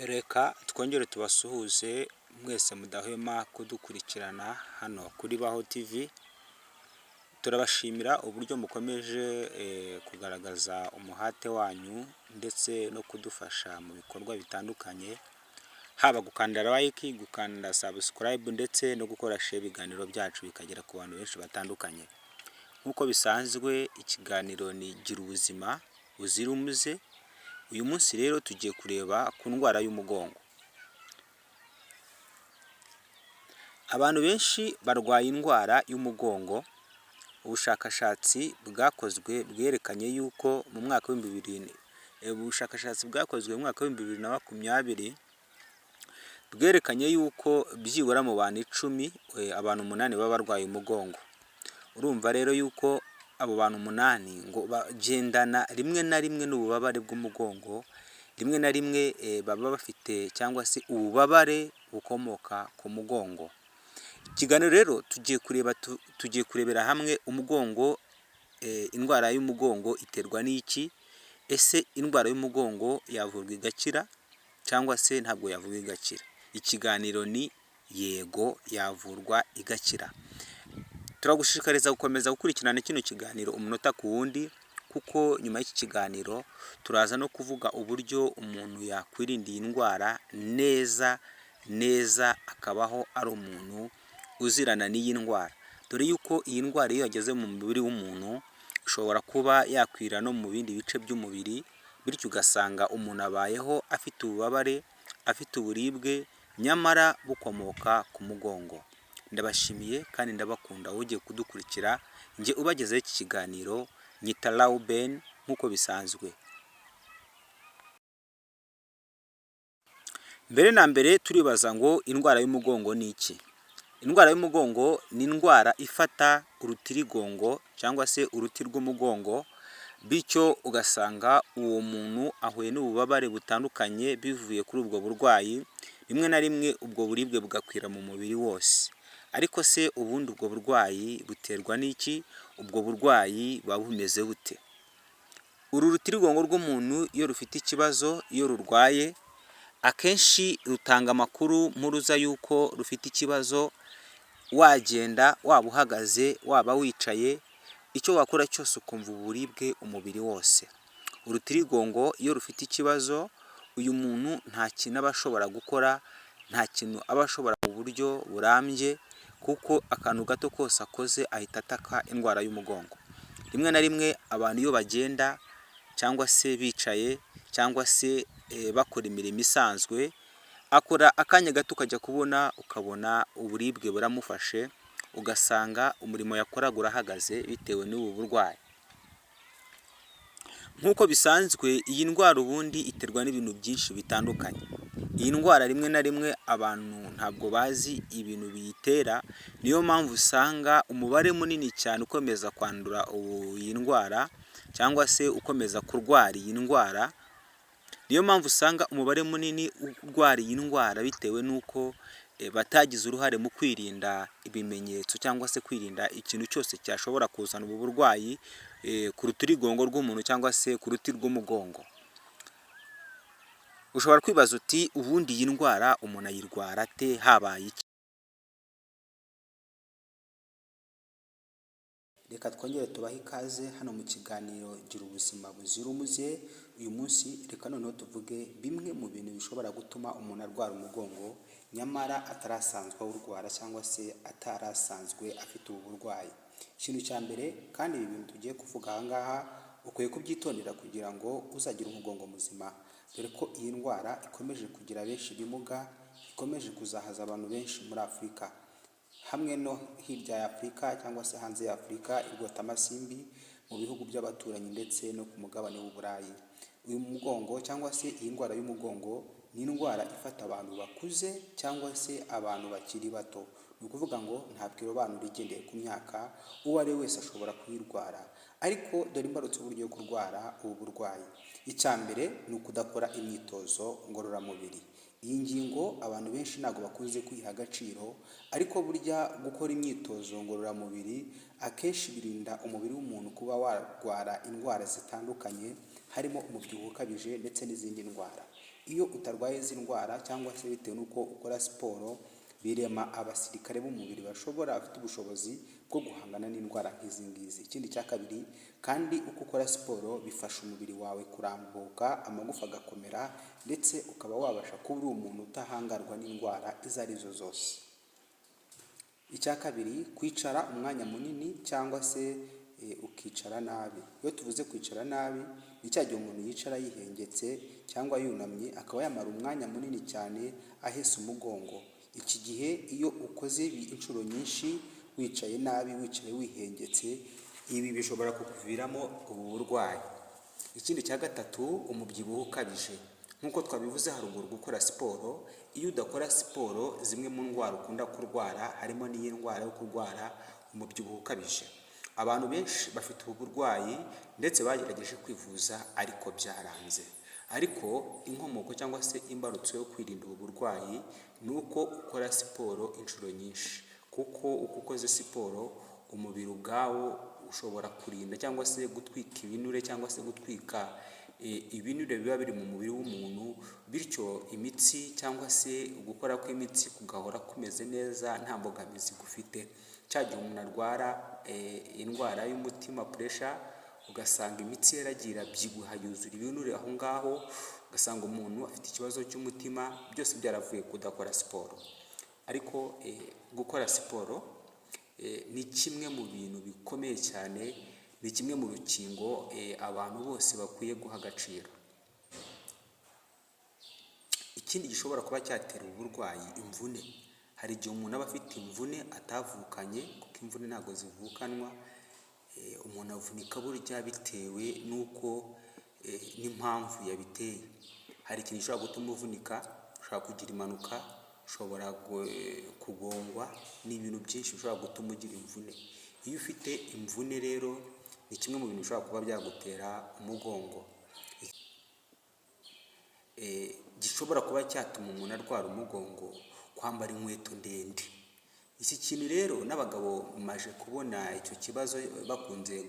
Reka twongere tubasuhuze mwese mudahwema kudukurikirana hano kuri Baho TV. Turabashimira uburyo mukomeje kugaragaza umuhate wanyu ndetse no kudufasha mu bikorwa bitandukanye, haba gukanda like, gukanda subscribe ndetse no gukora share ibiganiro byacu bikagera ku bantu benshi batandukanye. Nk'uko bisanzwe ikiganiro ni gira ubuzima buzira umuze. Uyu munsi rero tugiye kureba ku ndwara y'umugongo. Abantu benshi barwaye indwara y'umugongo. Ubushakashatsi bwakozwe bwerekanye yuko mu mwaka wa 2020 bwerekanye yuko byibura mu bantu 10 abantu 8 baba barwaye umugongo. Urumva rero yuko abo bantu 8 ngo bagendana rimwe na rimwe n'ububabare bw'umugongo, rimwe na rimwe baba bafite cyangwa se ububabare bukomoka ku mugongo. Ikiganiro rero tugiye kurebera hamwe umugongo, indwara y'umugongo iterwa n'iki? Ese indwara y'umugongo yavurwa igakira cyangwa se ntabwo yavurwa igakira? Ikiganiro ni yego, yavurwa igakira. Turagushishikariza gukomeza gukurikirana kino kiganiro umunota ku wundi, kuko nyuma y'iki kiganiro turaza no kuvuga uburyo umuntu yakwirinda iyi ndwara neza akabaho ari umuntu uzirana n'iyi ndwara. Dore yuko iyi ndwara iyo yageze mu mubiri w'umuntu ishobora kuba yakwira no mu bindi bice by'umubiri, bityo ugasanga umuntu abayeho afite ububabare, afite uburibwe, nyamara bukomoka ku mugongo. Ndabashimiye kandi ndabakunda ugiye kudukurikira. Nge ubagezeho iki kiganiro nyita Lauben nk'uko bisanzwe. Mbere na mbere turibaza ngo indwara y'umugongo ni iki? Indwara y'umugongo ni indwara ifata urutirigongo cyangwa se uruti rw'umugongo, bityo ugasanga uwo muntu ahuye n'ububabare butandukanye bivuye kuri ubwo burwayi. Rimwe na rimwe ubwo buribwe bugakwira mu mubiri wose. Ariko se ubundi ubwo burwayi buterwa n'iki? Ubwo burwayi buba bumeze bute? Uru rutirigongo rw'umuntu iyo rufite ikibazo, iyo rurwaye, akenshi rutanga amakuru mpuruza yuko rufite ikibazo. Wagenda, waba uhagaze, waba wicaye, icyo wakora cyose ukumva uburibwe umubiri wose. Urutirigongo iyo rufite ikibazo, uyu muntu nta kintu aba ashobora gukora, nta kintu aba ashobora mu buryo burambye, kuko akantu gato kose akoze ahita ataka indwara y'umugongo. Rimwe na rimwe abantu iyo bagenda cyangwa se bicaye cyangwa se bakora imirimo isanzwe, akora akanya gato ukajya ukabona uburibwe buramufashe, ugasanga umurimo yakoraga urahagaze bitewe n'ubu burwayi. Nk'uko bisanzwe iyi ndwara ubundi iterwa n'ibintu byinshi bitandukanye. Iyi ndwara rimwe na rimwe abantu ntabwo bazi ibintu biyitera, niyo mpamvu usanga umubare munini cyane ukomeza kwandura iyi ndwara cyangwa se ukomeza kurwara iyi ndwara. Niyo mpamvu usanga umubare munini urwara iyi ndwara bitewe n'uko batagize uruhare mu kwirinda ibimenyetso cyangwa se kwirinda ikintu cyose cyashobora kuzana ubu burwayi ku rutirigongo rw'umuntu cyangwa se ku ruti rw'umugongo. Ushobora kwibaza uti ubundi iyi ndwara umuntu ayirwara ate, habaye iki? Reka twongere tubahe ikaze hano mu kiganiro gira ubuzima buzira umuze. Uyu munsi reka noneho tuvuge bimwe mu bintu bishobora gutuma umuntu arwara umugongo nyamara atarasanzwe awurwara cyangwa se atarasanzwe afite ubu burwayi. Ikintu cya mbere, kandi ibi bintu tugiye kuvuga aha ngaha ukwiye kubyitondera kugira ngo uzagira umugongo muzima, dore ko iyi ndwara ikomeje kugira benshi ibimuga, ikomeje kuzahaza abantu benshi muri Afurika, hamwe no hirya ya Afurika cyangwa se hanze ya Afurika, igota amasimbi mu bihugu by'abaturanyi ndetse no ku mugabane w'Uburayi. Uyu mugongo cyangwa se iyi ndwara y'umugongo ni indwara ifata abantu bakuze cyangwa se abantu bakiri bato. Ni ukuvuga ngo ntabwo irobanura igendeye ku myaka, uwo ari we wese ashobora kuyirwara. Ariko dore imbarutso uburyo yo kurwara ubu burwayi. Icya mbere ni ukudakora imyitozo ngororamubiri. Iyi ngingo abantu benshi ntabwo bakunze kwiha agaciro, ariko burya gukora imyitozo ngororamubiri akenshi birinda umubiri w'umuntu kuba warwara indwara zitandukanye harimo umubyibuho ukabije ndetse n'izindi ndwara. Iyo utarwaye izi ndwara cyangwa se bitewe n'uko ukora siporo, birema abasirikare b'umubiri bafite ubushobozi bwo guhangana n'indwara nk'izi ngizi. Ikindi cya kabiri kandi, uko ukora siporo bifasha umubiri wawe kurambuka, amagufa agakomera, ndetse ukaba wabasha kuba uri umuntu utahangarwa n'indwara izo arizo zose. Icya kabiri, kwicara umwanya munini cyangwa se ukicara nabi. Iyo tuvuze kwicara nabi, ni cya gihe umuntu yicara yihengetse cyangwa yunamye, akaba yamara umwanya munini cyane ahese umugongo. Iki gihe iyo ukoze ibi inshuro nyinshi, wicaye nabi, wicaye wihengetse, ibi bishobora kukuviramo ubu burwayi. Ikindi cya gatatu, umubyibuho ukabije. Nk'uko twabivuze haruguru, gukora siporo, iyo udakora siporo, zimwe mu ndwara ukunda kurwara harimo n'iyi ndwara yo kurwara umubyibuho ukabije. Abantu benshi bafite ubu burwayi ndetse bagerageje kwivuza ariko byaranze. Ariko inkomoko cyangwa se imbarutso yo kwirinda ubu burwayi ni uko ukora siporo inshuro nyinshi, kuko uko ukoze siporo umubiri ubwawo ushobora kurinda cyangwa se gutwika ibinure cyangwa se gutwika ibinure biba biri mu mubiri w'umuntu, bityo imitsi cyangwa se gukora kw'imitsi kugahora kumeze neza nta mbogamizi gufite. Cya gihe umuntu arwara indwara y'umutima pressure, ugasanga imitsi yaragiye irabyibuha yuzura ibinure aho ngaho, ugasanga umuntu afite ikibazo cy'umutima, byose byaravuye kudakora siporo. Ariko gukora siporo ni kimwe mu bintu bikomeye cyane, ni kimwe mu rukingo abantu bose bakwiye guha agaciro. Ikindi gishobora kuba cyatera uburwayi, imvune. Hari igihe umuntu aba afite imvune atavukanye, kuko imvune ntabwo zivukanwa. Umuntu avunika burya bitewe n'uko n'impamvu yabiteye. Hari ikintu gishobora gutuma uvunika, ushobora kugira impanuka, ushobora kugongwa, ni ibintu byinshi bishobora gutuma ugira imvune. Iyo ufite imvune rero, ni kimwe mu bintu bishobora kuba byagutera umugongo. Gishobora kuba cyatuma umuntu arwara umugongo, kwambara inkweto ndende. Iki kintu rero n'abagabo maje kubona icyo kibazo, bakunze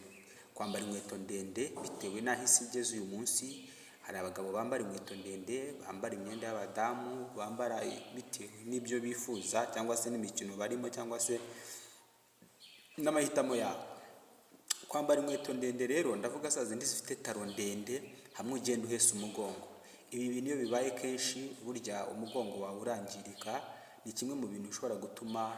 kwambara inkweto ndende bitewe n'aho isi igeze uyu munsi. Hari abagabo bambara inkweto ndende, bambara imyenda y'abadamu, bambara bitewe n'ibyo bifuza cyangwa se n'imikino barimo cyangwa se n'amahitamo yabo. Kwambara inkweto ndende rero ndavuga za zindi zifite taro ndende, hamwe ugenda uhese umugongo. Ibi bintu iyo bibaye kenshi, burya umugongo wawe urangirika. Ni kimwe mu bintu bishobora gutuma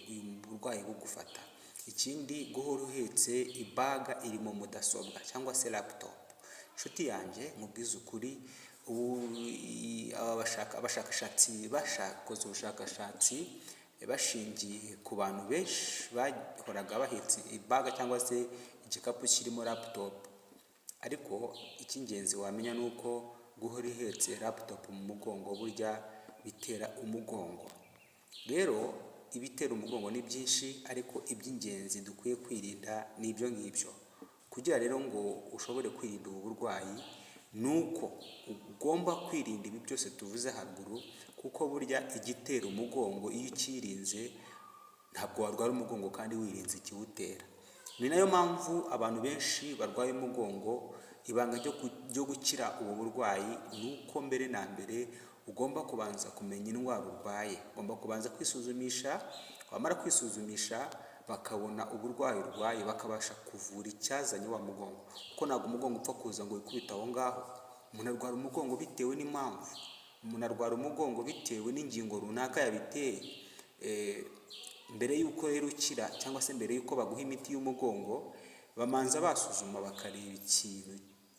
uyu burwayi bugufata. Ikindi, guhora uhetse ibaga irimo mudasobwa cyangwa se laptop. Inshuti yanjye mubwiza ukuri, abashakashatsi bakoze ubushakashatsi bashingiye ku bantu benshi bahoraga bahetse ibaga cyangwa se igikapu kirimo laptop. Ariko icy'ingenzi wamenya ni uko guhora ihetse laptop mu mugongo burya bitera umugongo. Rero ibitera umugongo ni byinshi, ariko iby'ingenzi dukwiye kwirinda ni ibyo ngibyo. Kugira rero ngo ushobore kwirinda ubu burwayi, ni uko ugomba kwirinda ibi byose tuvuze haruguru, kuko burya igitera umugongo iyo ukirinze ntabwo warwara umugongo kandi wirinze ikiwutera. Ni nayo mpamvu abantu benshi barwaye umugongo, ibanga ryo gukira ubu burwayi ni uko mbere na mbere ugomba kubanza kumenya indwara urwaye. Ugomba kubanza kwisuzumisha, wamara kwisuzumisha bakabona uburwayi urwaye, bakabasha kuvura icyazanye wa mugongo. Kuko ntabwo umugongo upfa kuza ngo wikubite aho ngaho. Umuntu arwara umugongo bitewe n'impamvu. Umuntu arwara umugongo bitewe n'ingingo runaka yabiteye. Mbere y'uko rero ukira cyangwa se mbere y'uko baguha imiti y'umugongo, bamanza basuzuma bakareba ikintu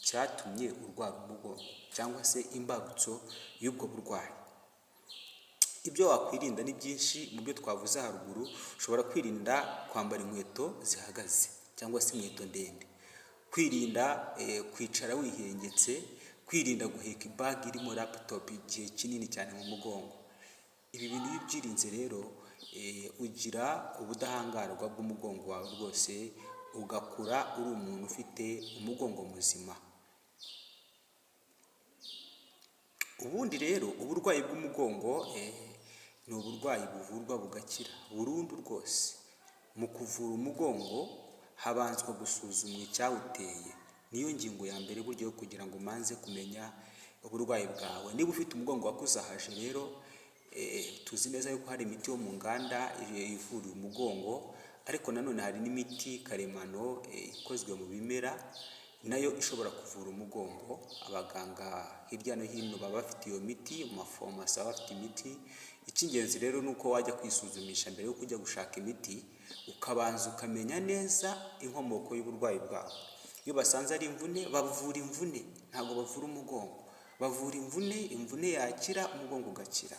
cyatumye urwara umugongo cyangwa se imbarutso y'ubwo burwayi. Ibyo wakwirinda ni byinshi. Mu byo twavuze haruguru, ushobora kwirinda kwambara inkweto zihagaze cyangwa se inkweto ndende, kwirinda kwicara wihengetse, kwirinda guheka ibagi irimo laptop igihe kinini cyane mu mugongo. Ibi bintu iyo ubyirinze rero, ugira ubudahangarwa bw'umugongo wawe rwose, ugakura uri umuntu ufite umugongo muzima. Ubundi rero uburwayi bw'umugongo ni uburwayi buvurwa bugakira burundu rwose. Mu kuvura umugongo habanzwa gusuzumwa icyawuteye niyo ngingo ya mbere buryo kugira ngo umanze kumenya uburwayi bwawe. Niba ufite umugongo wakuzahaje rero tuzi neza yuko hari imiti yo mu nganda ivura umugongo, ariko nanone hari n'imiti karemano ikozwe mu bimera nayo ishobora kuvura umugongo. Abaganga hirya no hino baba bafite iyo miti, mu mafarumasi baba bafite imiti. Icy'ingenzi rero ni uko wajya kwisuzumisha mbere yo kujya gushaka imiti, ukabanza ukamenya neza inkomoko y'uburwayi bwawe. Iyo basanze ari imvune, bavura imvune, ntabwo bavura umugongo. Bavura imvune yakira, umugongo ugakira.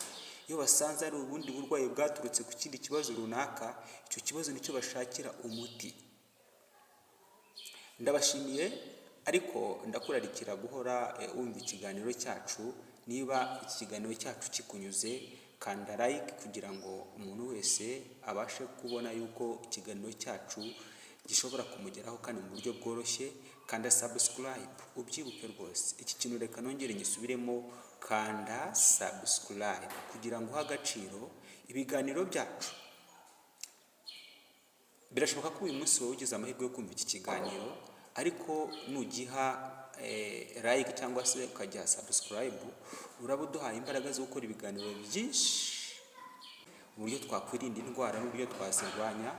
Iyo basanze ari ubundi burwayi bwaturutse ku kindi kibazo runaka, icyo kibazo nicyo bashakira umuti. Ndabashimiye, ariko ndakurarikira guhora wumva ikiganiro cyacu. Niba iki kiganiro cyacu kikunyuze, kanda like kugira ngo umuntu wese abashe kubona yuko ikiganiro cyacu gishobora kumugeraho kandi mu buryo bworoshye. Kanda subscribe, ubyibuke rwose. Iki kintu reka nongere ngisubiremo, kanda subscribe kugira ngo uha agaciro ibiganiro byacu. Birashoboka ko uyu munsi wowe ugize amahirwe yo kumva iki kiganiro, ariko nugiha like cyangwa se ukajya subscribe, uraba uduhaye imbaraga zo gukora ibiganiro byinshi, uburyo twakwirinda indwara n'uburyo twazirwanya,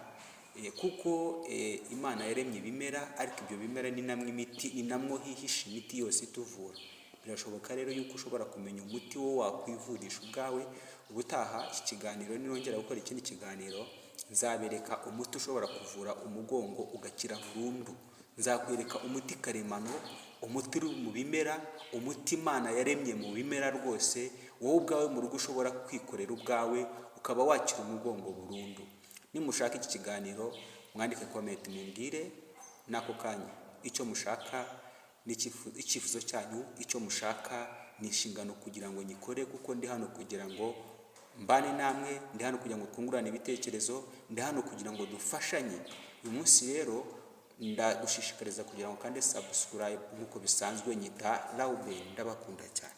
kuko Imana yaremye ibimera, ariko ibyo bimera ni namwe imiti, ni namwo hihishe imiti yose ituvura. Birashoboka rero yuko ushobora kumenya umuti wo wakwivurisha ubwawe. Ubutaha iki kiganiro nirongera gukora ikindi kiganiro, nzabereka umuti ushobora kuvura umugongo ugakira burundu. Nzakwereka umuti karemano, umuti uri mu bimera, umuti Imana yaremye mu bimera rwose, wowe ubwawe mu rugo ushobora kwikorera ubwawe ukaba wakira umugongo burundu. Nimushaka iki kiganiro, mwandike comment mumbwire nako kanya icyo mushaka n'icyifuzo cyanyu, icyo mushaka ni inshingano kugira ngo nyikore, kuko ndi hano kugira ngo mbane namwe, ndi hano kugira ngo twungurane ibitekerezo, ndi hano kugira ngo dufashanye. Uyu munsi rero ndagushishikariza kugira ngo kandi subscribe nk'uko bisanzwe. Nyita Lauben, ndabakunda cyane.